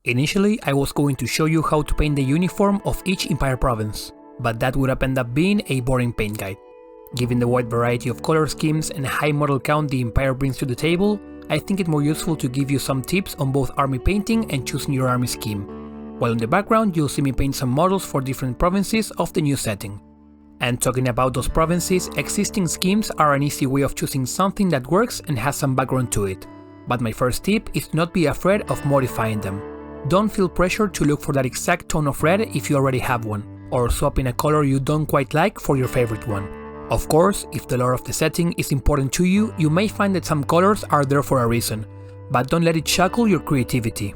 Initially, I was going to show you how to paint the uniform of each Empire province, but that would have ended up being a boring paint guide. Given the wide variety of color schemes and high model count the Empire brings to the table, I think it more useful to give you some tips on both army painting and choosing your army scheme, while in the background you'll see me paint some models for different provinces of the new setting. And talking about those provinces, existing schemes are an easy way of choosing something that works and has some background to it, but my first tip is to not be afraid of modifying them. Don't feel pressure to look for that exact tone of red if you already have one, or swap in a color you don't quite like for your favorite one. Of course, if the lore of the setting is important to you, you may find that some colors are there for a reason, but don't let it shackle your creativity.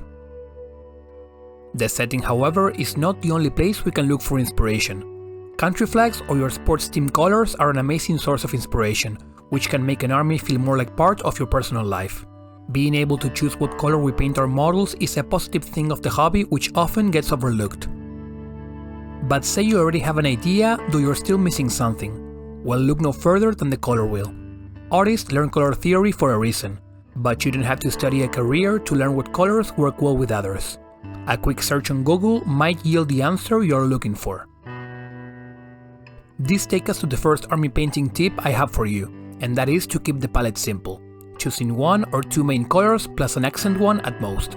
The setting, however, is not the only place we can look for inspiration. Country flags or your sports team colors are an amazing source of inspiration, which can make an army feel more like part of your personal life. Being able to choose what color we paint our models is a positive thing of the hobby which often gets overlooked. But say you already have an idea, though you're still missing something. Well, look no further than the color wheel. Artists learn color theory for a reason, but you don't have to study a career to learn what colors work well with others. A quick search on Google might yield the answer you're looking for. This takes us to the first army painting tip I have for you, and that is to keep the palette simple, choosing one or two main colors plus an accent one at most.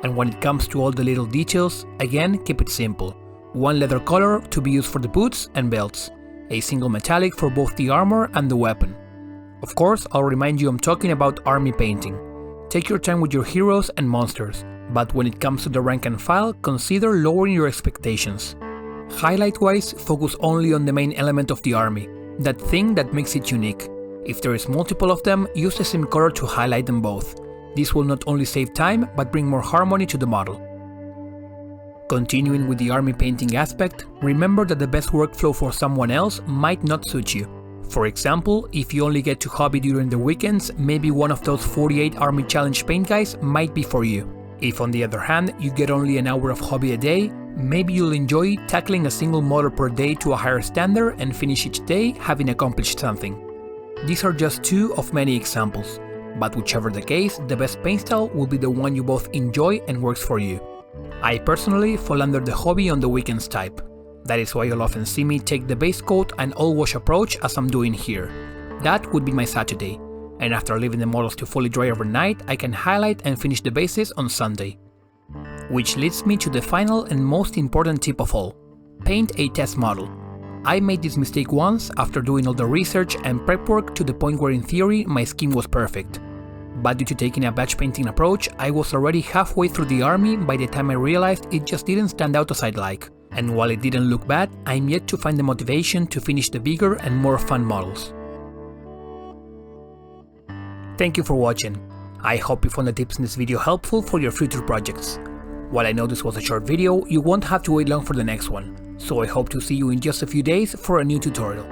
And when it comes to all the little details, again keep it simple. One leather color to be used for the boots and belts, a single metallic for both the armor and the weapon. Of course, I'll remind you I'm talking about army painting. Take your time with your heroes and monsters, but when it comes to the rank and file, consider lowering your expectations. Highlight-wise, focus only on the main element of the army, that thing that makes it unique. If there is multiple of them, use the same color to highlight them both. This will not only save time, but bring more harmony to the model. Continuing with the army painting aspect, remember that the best workflow for someone else might not suit you. For example, if you only get to hobby during the weekends, maybe one of those 48 army challenge paint guides might be for you. If on the other hand, you get only an hour of hobby a day, maybe you'll enjoy tackling a single model per day to a higher standard and finish each day having accomplished something. These are just two of many examples, but whichever the case, the best paint style will be the one you both enjoy and works for you. I personally fall under the hobby on the weekends type. That is why you'll often see me take the base coat and all wash approach as I'm doing here. That would be my Saturday, and after leaving the models to fully dry overnight, I can highlight and finish the bases on Sunday. Which leads me to the final and most important tip of all: paint a test model. I made this mistake once after doing all the research and prep work to the point where in theory my scheme was perfect. But due to taking a batch painting approach, I was already halfway through the army by the time I realized it just didn't stand out as I'd like. And while it didn't look bad, I'm yet to find the motivation to finish the bigger and more fun models. Thank you for watching. I hope you found the tips in this video helpful for your future projects. While I know this was a short video, you won't have to wait long for the next one, so I hope to see you in just a few days for a new tutorial.